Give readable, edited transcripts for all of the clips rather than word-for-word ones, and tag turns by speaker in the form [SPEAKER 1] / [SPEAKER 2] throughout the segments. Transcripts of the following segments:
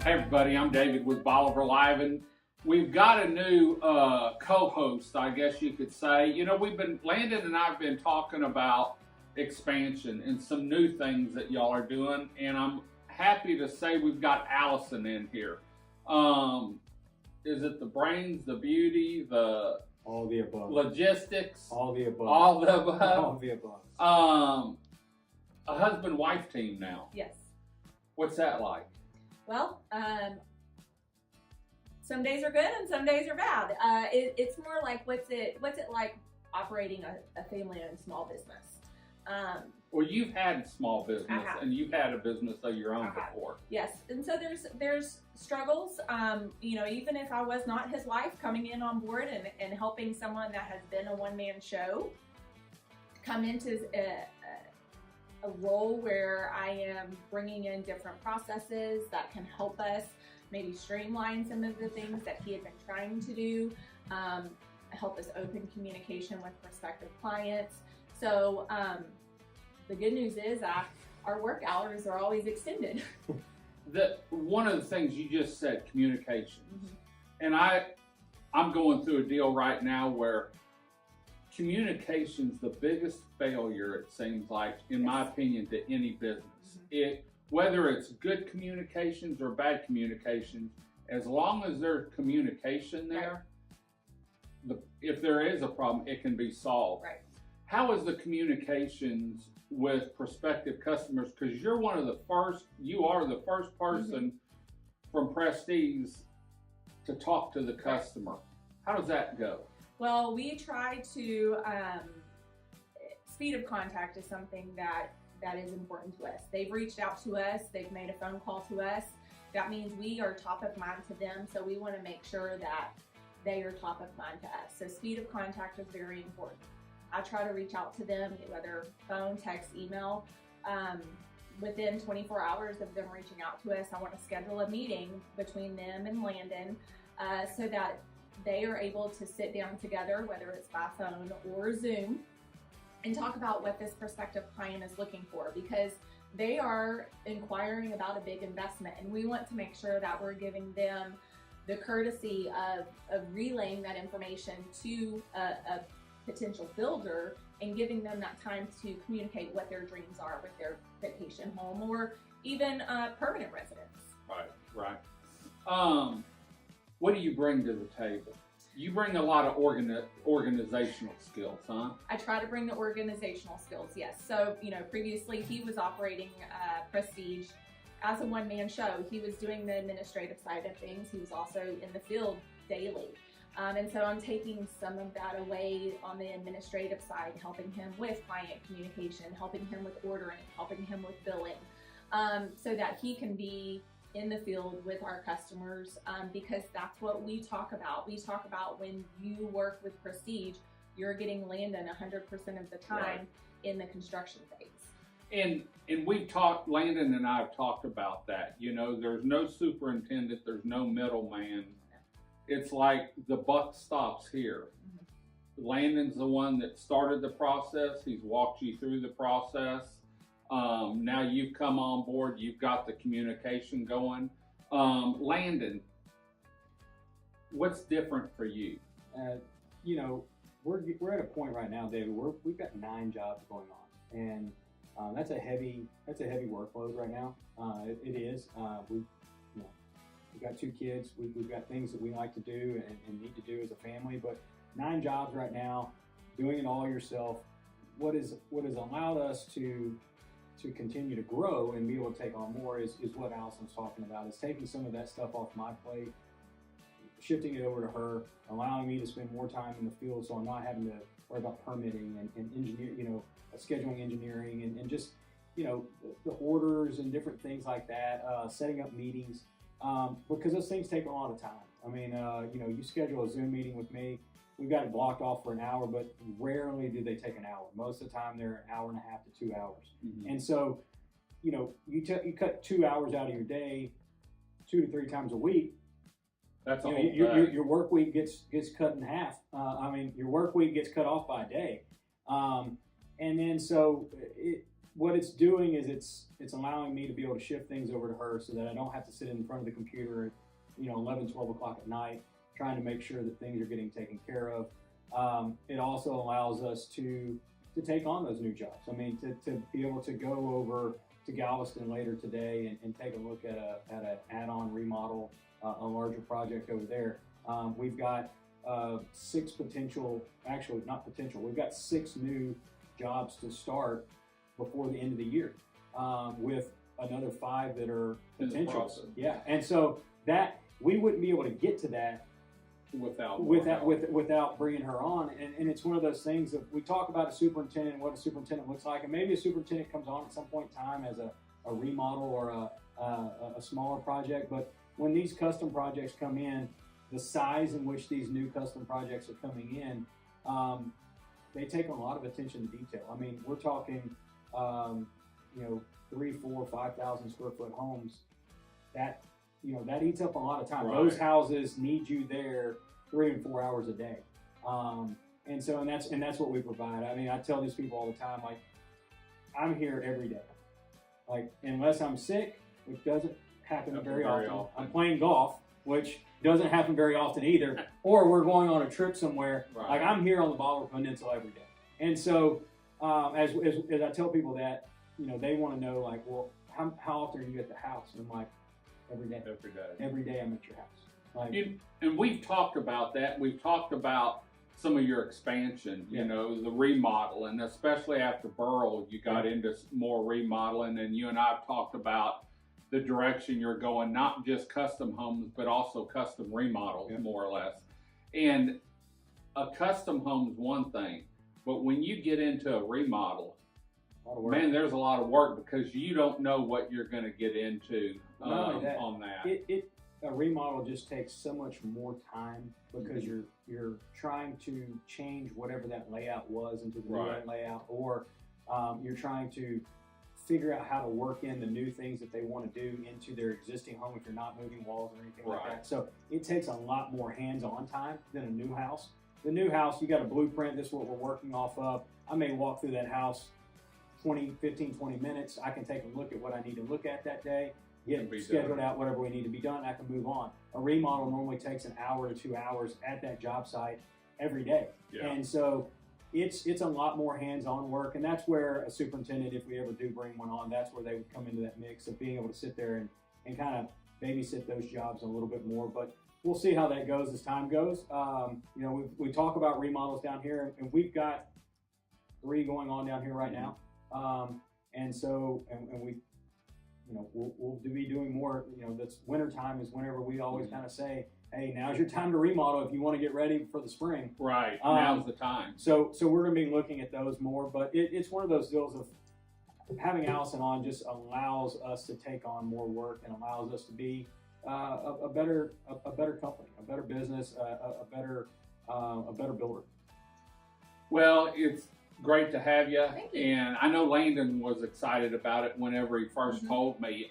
[SPEAKER 1] Hey everybody, I'm David with Bolivar Live, and we've got a new co-host, I guess you could say. You know, Landon and I have been talking about expansion and some new things that y'all are doing, and I'm happy to say we've got Allison in here. Is it the brains, the beauty, the
[SPEAKER 2] all the above,
[SPEAKER 1] logistics,
[SPEAKER 2] all the above,
[SPEAKER 1] all the above,
[SPEAKER 2] all the above?
[SPEAKER 1] A husband-wife team now.
[SPEAKER 3] Yes.
[SPEAKER 1] What's that like?
[SPEAKER 3] Well, some days are good and some days are bad. It's more like what's it like operating a family-owned small business?
[SPEAKER 1] Well, you've had small business and you've had a business of your own before.
[SPEAKER 3] Yes, and so there's struggles. You know, even if I was not his wife, coming in on board and helping someone that has been a one-man show come into a role where I am bringing in different processes that can help us maybe streamline some of the things that he had been trying to do, help us open communication with prospective clients. So the good news is our work hours are always extended.
[SPEAKER 1] One of the things you just said, communications.
[SPEAKER 3] Mm-hmm.
[SPEAKER 1] And I'm going through a deal right now where communication's the biggest failure, it seems like, in my opinion, to any business. Mm-hmm. Whether it's good communications or bad communications, as long as there's communication there, if there is a problem, it can be solved.
[SPEAKER 3] Right.
[SPEAKER 1] How is the communications with prospective customers? Because you are the first person from Prestige to talk to the customer. How does that go?
[SPEAKER 3] Well, we try to, speed of contact is something that is important to us. They've reached out to us, they've made a phone call to us. That means we are top of mind to them, so we want to make sure that they are top of mind to us. So speed of contact is very important. I try to reach out to them, whether phone, text, email. Within 24 hours of them reaching out to us, I want to schedule a meeting between them and Landon so that they are able to sit down together, whether it's by phone or Zoom, and talk about what this prospective client is looking for, because they are inquiring about a big investment, and we want to make sure that we're giving them the courtesy of relaying that information to a potential builder and giving them that time to communicate what their dreams are with their vacation home or even permanent residence.
[SPEAKER 1] Right. What do you bring to the table? You bring a lot of organizational skills, huh?
[SPEAKER 3] I try to bring the organizational skills, yes. So, you know, previously he was operating Prestige as a one-man show. He was doing the administrative side of things. He was also in the field daily. And so I'm taking some of that away on the administrative side, helping him with client communication, helping him with ordering, helping him with billing, so that he can be in the field with our customers, because that's what we talk about. We talk about when you work with Prestige, you're getting Landon 100% of the time in the construction phase.
[SPEAKER 1] And Landon and I have talked about that. You know, there's no superintendent, there's no middleman. It's like the buck stops here. Mm-hmm. Landon's the one that started the process. He's walked you through the process. Now you've come on board, you've got the communication going. Landon, what's different for you?
[SPEAKER 2] You know, we're at a point right now, David, we've got 9 jobs going on, and that's a heavy workload right now. It is. We've got 2 kids. We've got things that we like to do and need to do as a family, but 9 jobs right now, doing it all yourself. What has allowed us to continue to grow and be able to take on more is what Allison's talking about. Is taking some of that stuff off my plate, shifting it over to her, allowing me to spend more time in the field, so I'm not having to worry about permitting and engineer, scheduling engineering and just, the orders and different things like that, setting up meetings, because those things take a lot of time. I mean, you schedule a Zoom meeting with me, we've got it blocked off for an hour, but rarely do they take an hour. Most of the time they're an hour and a half to 2 hours. Mm-hmm. And so, you cut 2 hours out of your day 2 to 3 times a week.
[SPEAKER 1] That's all.
[SPEAKER 2] Your work week gets cut in half. Your work week gets cut off by a day. And then so what it's doing is it's allowing me to be able to shift things over to her so that I don't have to sit in front of the computer at 11, 12 o'clock at night trying to make sure that things are getting taken care of. It also allows us to take on those new jobs. I mean, to be able to go over to Galveston later today and take a look at an add-on remodel, a larger project over there. We've got six potential, actually not potential, we've got 6 new jobs to start before the end of the year, with another 5 that are potentials. Yeah, and so that we wouldn't be able to get to that without bringing her on. And it's one of those things that we talk about a superintendent and what a superintendent looks like, and maybe a superintendent comes on at some point in time as a remodel or a smaller project. But when these custom projects come in, the size in which these new custom projects are coming in, they take a lot of attention to detail. I mean, we're talking 3, 4, 5,000 square foot homes. That eats up a lot of time. Right. Those houses need you there 3 and 4 hours a day. And that's what we provide. I mean, I tell these people all the time, like, I'm here every day. Like, unless I'm sick, which doesn't happen very often. I'm playing golf, which doesn't happen very often either. Or we're going on a trip somewhere. Right. Like, I'm here on the Bolivar Peninsula every day. And so, as I tell people that, they want to know, like, well, how often are you at the house? And I'm like, every day. Every day I'm at your house. Like,
[SPEAKER 1] and we've talked about that. We've talked about some of your expansion, the remodel, and especially after Burrell, you got into more remodeling, and you and I have talked about the direction you're going, not just custom homes, but also custom remodels, more or less. And a custom home's one thing, but when you get into a remodel, man, there's a lot of work because you don't know what you're going to get into on that.
[SPEAKER 2] A remodel just takes so much more time because you're trying to change whatever that layout was into the new layout, or you're trying to figure out how to work in the new things that they want to do into their existing home if you're not moving walls or anything like that. So it takes a lot more hands-on time than a new house. The new house, you got a blueprint, this is what we're working off of. I may walk through that house 15, 20 minutes. I can take a look at what I need to look at that day, get scheduled out whatever we need to be done. I can move on. A remodel normally takes an hour to 2 hours at that job site every day. Yeah. And so it's a lot more hands-on work, and that's where a superintendent, if we ever do bring one on, that's where they would come into that mix of being able to sit there and kind of babysit those jobs a little bit more. But we'll see how that goes as time goes. We talk about remodels down here, and we've got 3 going on down here right now. We'll be doing more. That's winter time is whenever we always kind of say, hey, now's your time to remodel if you want to get ready for the spring.
[SPEAKER 1] Right, now's the time.
[SPEAKER 2] So we're going to be looking at those more, but it's one of those deals of having Allison on just allows us to take on more work and allows us to be a better company, a better business, a better builder.
[SPEAKER 1] Well, it's great to have you.
[SPEAKER 3] Thank you.
[SPEAKER 1] And I know Landon was excited about it whenever he first told me.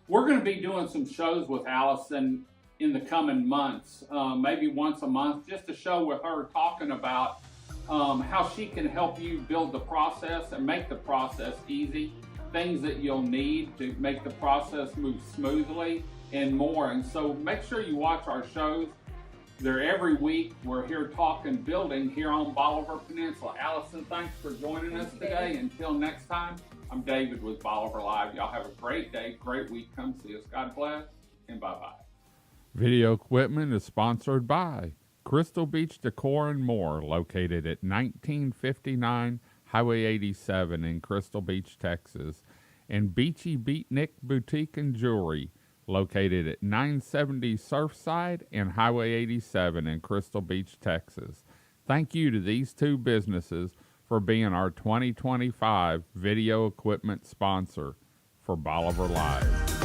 [SPEAKER 1] We're going to be doing some shows with Allison in the coming months, maybe once a month, just a show with her talking about how she can help you build the process and make the process easy, things that you'll need to make the process move smoothly and more. And so make sure you watch our shows. They're every week. We're here talking building here on Bolivar Peninsula. Allison, thanks for joining us today. Until next time, I'm David with Bolivar Live. Y'all have a great day, great week. Come see us. God bless, and bye-bye.
[SPEAKER 4] Video equipment is sponsored by Crystal Beach Decor and More, located at 1959 Highway 87 in Crystal Beach, Texas, and Beachy Beatnik Boutique and Jewelry, located at 970 Surfside and Highway 87 in Crystal Beach, Texas. Thank you to these 2 businesses for being our 2025 video equipment sponsor for Bolivar Live.